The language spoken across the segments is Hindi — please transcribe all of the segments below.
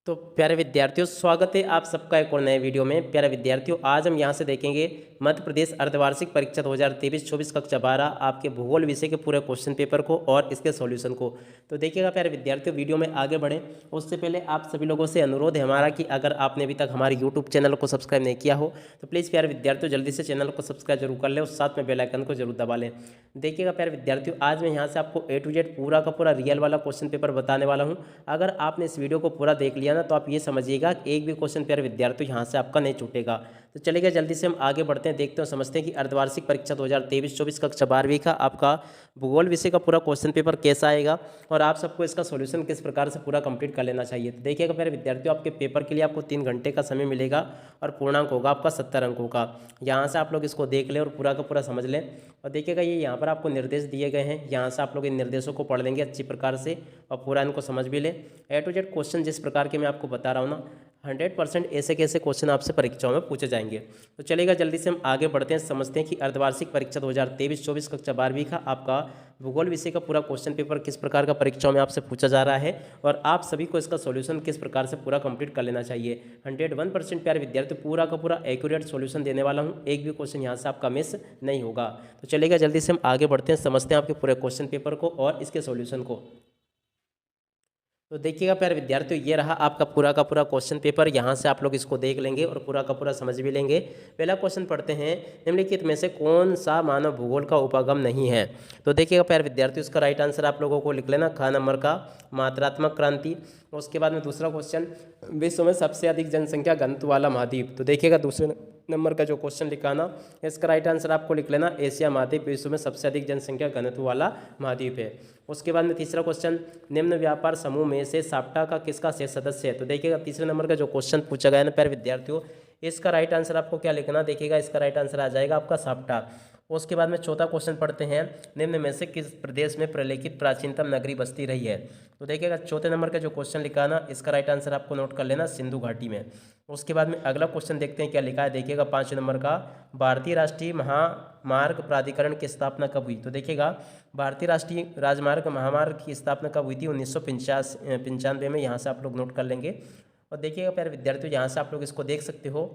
तो प्यारे विद्यार्थियों, स्वागत है आप सबका एक और नए वीडियो में। प्यारे विद्यार्थियों, आज हम यहाँ से देखेंगे मध्य प्रदेश अर्धवार्षिक परीक्षा 2023-24 कक्षा 12 आपके भूगोल विषय के पूरे क्वेश्चन पेपर को और इसके सॉल्यूशन को। तो देखिएगा प्यारे विद्यार्थियों, वीडियो में आगे बढ़ें उससे पहले आप सभी लोगों से अनुरोध है हमारा कि अगर आपने अभी तक हमारे यूट्यूब चैनल को सब्सक्राइब नहीं किया हो तो प्लीज़ प्यारे विद्यार्थियों जल्दी से चैनल को सब्सक्राइब जरूर कर लें और साथ में बेल आइकन को जरूर दबा लें। देखिएगा प्यारे विद्यार्थियों, आज मैं यहाँ से आपको A to Z पूरा का पूरा रियल वाला क्वेश्चन पेपर बताने वाला हूँ। अगर आपने इस वीडियो को पूरा देख लिया ना तो आप ये समझिएगा कि एक भी क्वेश्चन प्यारे विद्यार्थियों यहाँ से आपका नहीं छूटेगा। तो चलिए जल्दी से हम आगे बढ़ते हैं, देखते हैं समझते हैं कि अर्धवार्षिक परीक्षा 2023-24 कक्षा 12वीं का आपका भूगोल विषय का पूरा क्वेश्चन पेपर कैसा आएगा और आप सबको इसका सॉल्यूशन किस प्रकार से पूरा कंप्लीट कर लेना चाहिए। तो देखिएगा प्यारे विद्यार्थियों, आपके पेपर के लिए आपको 3 घंटे का समय मिलेगा और पूर्णांक होगा आपका 70 अंकों का। यहाँ से आप लोग इसको देख लें और पूरा का पूरा समझ लें। और देखिएगा ये यहाँ पर आपको निर्देश दिए गए हैं, यहाँ से आप लोग इन निर्देशों को पढ़ लेंगे अच्छी प्रकार से और पूरा इनको समझ भी लें। A to Z क्वेश्चन जिस प्रकार के मैं आपको बता रहा हूँ ना, 100% ऐसे कैसे क्वेश्चन आपसे परीक्षाओं में पूछे जाएंगे। तो चलेगा जल्दी से हम आगे बढ़ते हैं, समझते हैं कि अर्धवार्षिक परीक्षा 2023-24 कक्षा 12वीं का आपका भूगोल विषय का पूरा क्वेश्चन पेपर किस प्रकार का परीक्षाओं में आपसे पूछा जा रहा है और आप सभी को इसका सॉल्यूशन किस प्रकार से पूरा कंप्लीट कर लेना चाहिए। 101% प्यारे विद्यार्थी पूरा का पूरा एक्यूरेट सॉल्यूशन देने वाला हूँ, एक भी क्वेश्चन यहाँ से आपका मिस नहीं होगा। तो चलेगा जल्दी से हम आगे बढ़ते हैं, समझते हैं आपके पूरे क्वेश्चन पेपर को और इसके सॉल्यूशन को। तो देखिएगा प्यारे विद्यार्थियों, ये रहा आपका पूरा का पूरा क्वेश्चन पेपर। यहाँ से आप लोग इसको देख लेंगे और पूरा का पूरा समझ भी लेंगे। पहला क्वेश्चन पढ़ते हैं, निम्नलिखित में से कौन सा मानव भूगोल का उपागम नहीं है। तो देखिएगा प्यारे विद्यार्थियों, इसका राइट आंसर आप लोगों को लिख लेना, ख नंबर का मात्रात्मक क्रांति। उसके बाद में दूसरा क्वेश्चन, विश्व में सबसे अधिक जनसंख्या घनत्व वाला महाद्वीप। तो देखिएगा दूसरे नंबर का जो क्वेश्चन लिखाना, इसका राइट आंसर आपको लिख लेना, एशिया महाद्वीप विश्व में सबसे अधिक जनसंख्या घनत्व वाला महाद्वीप है। उसके बाद में तीसरा क्वेश्चन, निम्न व्यापार समूह में से साप्टा का किसका शेष सदस्य है। तो देखिएगा तीसरे नंबर का जो क्वेश्चन पूछा गया ना प्यारे विद्यार्थियों, इसका राइट आंसर आपको क्या लिखना, देखिएगा इसका राइट आंसर आ जाएगा आपका साप्टा। उसके बाद में चौथा क्वेश्चन पढ़ते हैं, निम्न में से किस प्रदेश में प्रलेखित प्राचीनतम नगरी बस्ती रही है। तो देखिएगा चौथे नंबर का जो क्वेश्चन लिखा ना, इसका राइट आंसर आपको नोट कर लेना, सिंधु घाटी में। उसके बाद में अगला क्वेश्चन देखते हैं क्या लिखा है, देखिएगा 5 नंबर का, भारतीय राष्ट्रीय महामार्ग प्राधिकरण की स्थापना कब हुई। तो देखिएगा भारतीय राष्ट्रीय राजमार्ग महामार्ग की स्थापना कब हुई थी, 1995 में। यहाँ से आप लोग नोट कर लेंगे। और देखिएगा प्यारे विद्यार्थियों, यहाँ से आप लोग इसको देख सकते हो,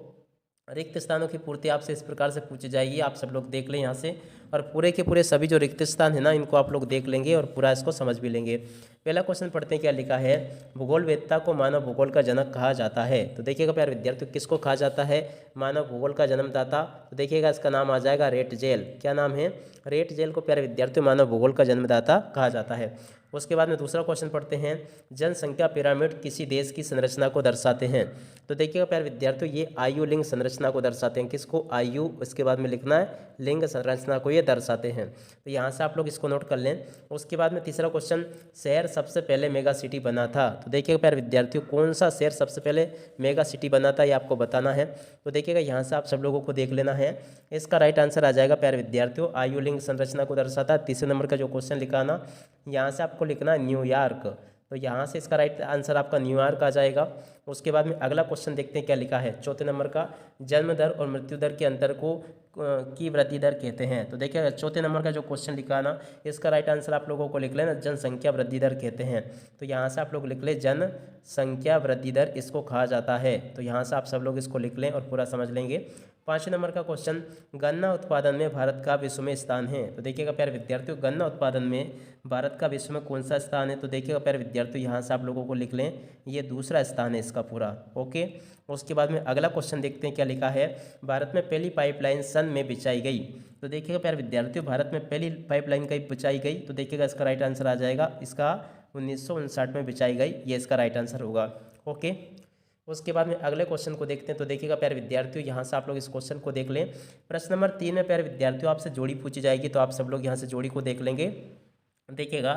रिक्त स्थानों की पूर्ति आपसे इस प्रकार से पूछी जाएगी, आप सब लोग देख लें यहाँ से। और पूरे के पूरे सभी जो रिक्त स्थान है ना, इनको आप लोग देख लेंगे और पूरा इसको समझ भी लेंगे। पहला क्वेश्चन पढ़ते हैं क्या लिखा है, भूगोल वेत्ता को मानव भूगोल का जनक कहा जाता है। तो देखिएगा प्यारे विद्यार्थियों, किसको कहा जाता है मानव भूगोल का जन्मदाता। तो देखिएगा इसका नाम आ जाएगा रेटजेल। क्या नाम है, रेटजेल को प्यारे विद्यार्थियों मानव भूगोल का जन्मदाता कहा जाता है। उसके बाद में दूसरा क्वेश्चन पढ़ते हैं, जनसंख्या पिरामिड किसी देश की संरचना को दर्शाते हैं। तो देखिएगा प्यारे विद्यार्थियों, ये आयु लिंग संरचना को दर्शाते हैं। किसको, आयु, इसके बाद में लिखना है लिंग संरचना को ये दर्शाते हैं। तो यहाँ से आप लोग इसको नोट कर लें। उसके बाद में तीसरा क्वेश्चन, शहर सबसे पहले मेगा सिटी बना था। तो देखिएगा प्यारे विद्यार्थियों, कौन सा शहर सबसे पहले मेगा सिटी बना था, ये आपको बताना है। तो देखिएगा यहाँ से आप सब लोगों को देख लेना है। इसका राइट आंसर आ जाएगा प्यारे विद्यार्थियों, आयु लिंग संरचना को दर्शाता है। तीसरे नंबर का जो क्वेश्चन लिखाना, यहाँ से आपको लिखना है न्यूयॉर्क। तो यहाँ से इसका राइट आंसर आपका न्यूयॉर्क आ जाएगा। उसके बाद में अगला क्वेश्चन देखते हैं क्या लिखा है, चौथे नंबर का, जन्म दर और मृत्यु दर के अंतर को की वृद्धि दर कहते हैं। तो देखिए चौथे नंबर का जो क्वेश्चन लिखा ना, इसका राइट आंसर आप लोगों को लिख लेना, जनसंख्या वृद्धि दर कहते हैं। तो यहाँ से आप लोग लिख लें, जनसंख्या वृद्धि दर इसको कहा जाता है। तो यहाँ से आप सब लोग इसको लिख लें और पूरा समझ लेंगे। 5 नंबर का क्वेश्चन, गन्ना उत्पादन में भारत का विश्व में स्थान है। तो देखिएगा प्यारे विद्यार्थियों, गन्ना उत्पादन में भारत का विश्व में कौन सा स्थान है। तो देखिएगा प्यारे विद्यार्थियों, यहाँ से आप लोगों को लिख लें, ये दूसरा स्थान है इसका पूरा। ओके। उसके बाद में अगला क्वेश्चन देखते हैं क्या लिखा है, भारत में पहली पाइपलाइन सन में बिछाई गई। तो देखिएगा प्यारे विद्यार्थियों, भारत में पहली पाइपलाइन कहीं बिछाई गई। तो देखिएगा इसका राइट आंसर आ जाएगा, इसका 1959 में बिछाई गई, ये इसका राइट आंसर होगा। ओके। उसके बाद में अगले क्वेश्चन को देखते हैं। तो देखिएगा प्यारे विद्यार्थियों, यहाँ से आप लोग इस क्वेश्चन को देख लें। प्रश्न नंबर 3 में प्यारे विद्यार्थियों आपसे जोड़ी पूछी जाएगी, तो आप सब लोग यहाँ से जोड़ी को देख लेंगे। देखिएगा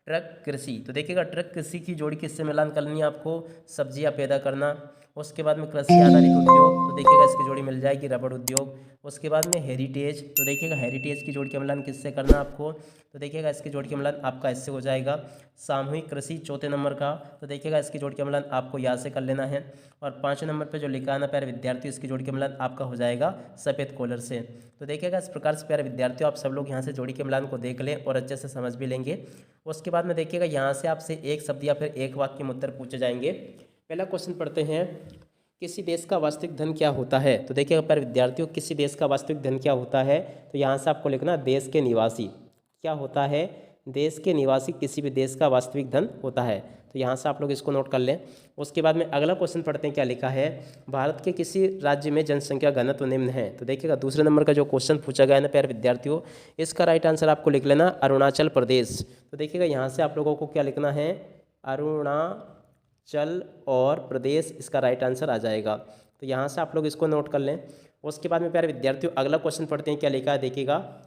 ट्रक कृषि। तो देखिएगा ट्रक कृषि की जोड़ी किससे मिलान करनी है आपको, सब्जियां पैदा करना। उसके बाद में कृषि आधारित उद्योग, तो देखिएगा इसकी जोड़ी मिल जाएगी रबड़ उद्योग। उसके बाद में हेरिटेज, तो देखिएगा हेरिटेज की जोड़ी का मिलान किससे करना आपको। तो देखिएगा इसकी जोड़ी का मिलान आपका इससे हो जाएगा। सामूहिक कृषि चौथे नंबर का, तो देखिएगा इसकी जोड़ी का मिलान आपको यहाँ से कर लेना है। और 5 नंबर पर जो लिखा है ना प्यारे विद्यार्थियों, इसकी जोड़ी का मिलान आपका हो जाएगा सफ़ेद कॉलर से। तो देखिएगा इस प्रकार से प्यारे विद्यार्थियों, आप सब लोग यहाँ से जोड़ी के मिलान को देख लें और अच्छे से समझ भी लेंगे। उसके बाद में देखिएगा यहाँ से आपसे एक शब्द या फिर एक वाक्य में उत्तर पूछे जाएंगे। पहला क्वेश्चन पढ़ते हैं, किसी देश का वास्तविक धन क्या होता है। तो देखिएगा प्यारे विद्यार्थियों, किसी देश का वास्तविक धन क्या होता है, तो यहाँ से आपको लिखना देश के निवासी। क्या होता है, देश के निवासी किसी भी देश का वास्तविक धन होता है। तो यहाँ से आप लोग इसको नोट कर लें। उसके बाद में अगला क्वेश्चन पढ़ते हैं, क्या लिखा है, भारत के किसी राज्य में जनसंख्या घनत्व निम्न है। तो देखिएगा दूसरे नंबर का जो क्वेश्चन पूछा गया है ना प्यारे विद्यार्थियों, इसका राइट आंसर आपको लिख लेना अरुणाचल प्रदेश। तो देखिएगा यहाँ से आप लोगों को क्या लिखना है, अरुणाचल और प्रदेश, इसका राइट आंसर आ जाएगा। तो यहाँ से आप लोग इसको नोट कर लें। उसके बाद में प्यारे विद्यार्थियों अगला क्वेश्चन पढ़ते हैं, क्या लिखा है, देखिएगा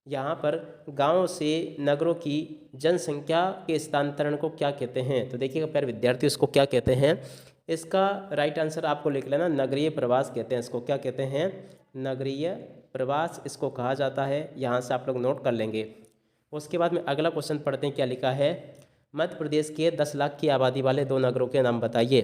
यहाँ पर गांव से नगरों की जनसंख्या के स्थानांतरण को क्या कहते हैं। तो देखिएगा प्यारे विद्यार्थियों, इसको क्या कहते हैं, इसका राइट आंसर आपको लिख लेना नगरीय प्रवास कहते हैं। इसको क्या कहते हैं, नगरीय प्रवास इसको कहा जाता है। यहाँ से आप लोग नोट कर लेंगे। उसके बाद में अगला क्वेश्चन पढ़ते हैं, क्या लिखा है, मध्य प्रदेश के 10 लाख की आबादी वाले 2 नगरों के नाम बताइए।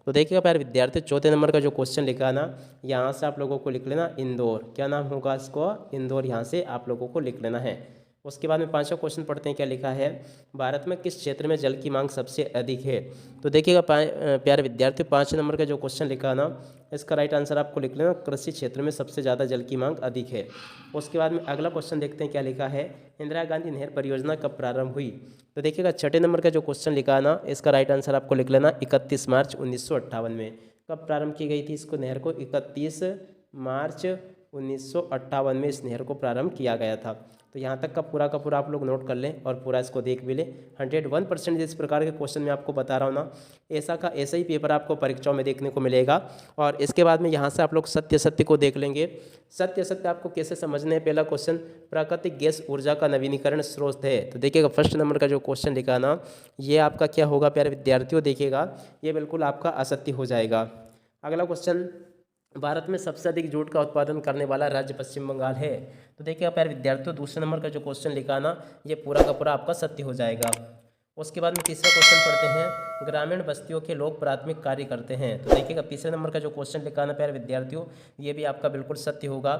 तो देखिएगा प्यारे विद्यार्थी चौथे नंबर का जो क्वेश्चन लिखा ना, यहाँ से आप लोगों को लिख लेना इंदौर। क्या नाम होगा इसको, इंदौर, यहाँ से आप लोगों को लिख लेना है। उसके बाद में पांचवा क्वेश्चन पढ़ते हैं, क्या लिखा है, भारत में किस क्षेत्र में जल की मांग सबसे अधिक है। तो देखिएगा प्यारे विद्यार्थी 5 नंबर का जो क्वेश्चन लिखा ना, इसका राइट आंसर आपको लिख लेना कृषि क्षेत्र में सबसे ज़्यादा जल की मांग अधिक है। उसके बाद में अगला क्वेश्चन देखते हैं, क्या लिखा है, इंदिरा गांधी नहर परियोजना कब प्रारंभ हुई। तो देखिएगा छठे नंबर का जो क्वेश्चन लिखा है ना, इसका राइट आंसर आपको लिख लेना 31 मार्च 1958 में। कब प्रारंभ की गई थी इसको नहर को, 31 मार्च 1958 में इस नहर को प्रारंभ किया गया था। तो यहाँ तक का पूरा आप लोग नोट कर लें और पूरा इसको देख भी लें। 101% जिस प्रकार के क्वेश्चन मैं आपको बता रहा हूँ ना, ऐसा ही पेपर आपको परीक्षाओं में देखने को मिलेगा। और इसके बाद में यहाँ से आप लोग सत्य को देख लेंगे। सत्य आपको कैसे समझने हैं। पहला क्वेश्चन, प्राकृतिक गैस ऊर्जा का नवीनीकरण स्रोत है। तो देखिएगा फर्स्ट नंबर का जो क्वेश्चन लिखा ना, ये आपका क्या होगा प्यारे विद्यार्थियों, देखिएगा ये बिल्कुल आपका असत्य हो जाएगा। अगला क्वेश्चन, भारत में सबसे अधिक जूट का उत्पादन करने वाला राज्य पश्चिम बंगाल है। तो देखिए प्यारे विद्यार्थियों दूसरे नंबर का जो क्वेश्चन लिखा ना, ये पूरा का पूरा आपका सत्य हो जाएगा। उसके बाद में तीसरा क्वेश्चन पढ़ते हैं, ग्रामीण बस्तियों के लोग प्राथमिक कार्य करते हैं। तो देखिएगा तीसरे नंबर का जो क्वेश्चन लिखा ना प्यारे विद्यार्थियों, ये भी आपका बिल्कुल सत्य होगा।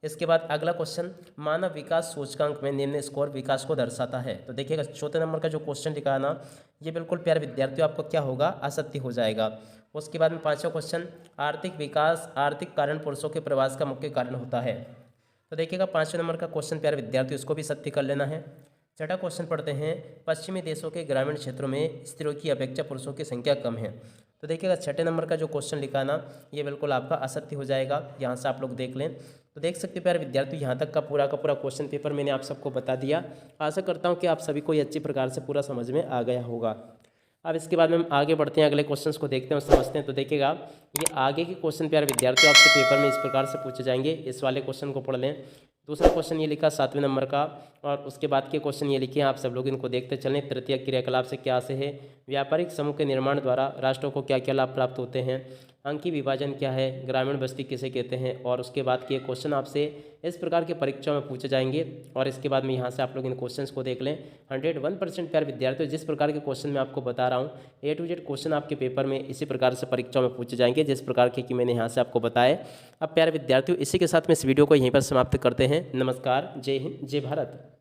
इसके बाद अगला क्वेश्चन, मानव विकास सूचकांक में निम्न स्कोर विकास को दर्शाता है। तो देखिएगा चौथे नंबर का जो क्वेश्चन लिखा है ना, ये बिल्कुल प्यारे विद्यार्थियों आपको क्या होगा, असत्य हो जाएगा। उसके बाद में पांचवा क्वेश्चन, आर्थिक विकास आर्थिक कारण पुरुषों के प्रवास का मुख्य कारण होता है। तो देखिएगा पांचवें नंबर का क्वेश्चन प्यारे विद्यार्थियों, इसको भी सत्य कर लेना है। छठा क्वेश्चन पढ़ते हैं, पश्चिमी देशों के ग्रामीण क्षेत्रों में स्त्रियों की अपेक्षा पुरुषों की संख्या कम है। तो देखिएगा छठे नंबर का जो क्वेश्चन लिखा ना, ये बिल्कुल आपका असत्य हो जाएगा। यहाँ से आप लोग देख लें। तो देख सकते हैं प्यारे विद्यार्थी, यहाँ तक का पूरा क्वेश्चन पेपर मैंने आप सबको बता दिया। आशा करता हूँ कि आप सभी को ये अच्छी प्रकार से पूरा समझ में आ गया होगा। अब इसके बाद में हम आगे बढ़ते हैं, अगले क्वेश्चंस को देखते हैं और समझते हैं। तो देखिएगा ये आगे के क्वेश्चन प्यारे विद्यार्थियों आपसे पेपर में इस प्रकार से पूछे जाएंगे। इस वाले क्वेश्चन को पढ़ लें। दूसरा क्वेश्चन ये लिखा 7वें नंबर का, और उसके बाद के क्वेश्चन ये लिखे हैं, आप सब लोग इनको देखते चलें। तृतीय क्रियाकलाप से क्या से है, व्यापारिक समूह के निर्माण द्वारा राष्ट्रों को क्या क्या लाभ प्राप्त होते हैं, अंकीय विभाजन क्या है, ग्रामीण बस्ती किसे कहते हैं। और उसके बाद के क्वेश्चन आपसे इस प्रकार के परीक्षा में पूछे जाएंगे। और इसके बाद में यहाँ से आप लोग इन क्वेश्चंस को देख लें। 101% प्यारे विद्यार्थियों जिस प्रकार के क्वेश्चन मैं आपको बता रहा हूँ, A to Z क्वेश्चन आपके पेपर में इसी प्रकार से परीक्षा में पूछे जाएंगे, जिस प्रकार के कि मैंने यहाँ से आपको बताए। अब प्यारे विद्यार्थियों इसी के साथ में इस वीडियो को यहीं पर समाप्त करते हैं। नमस्कार, जय हिंद, जय भारत।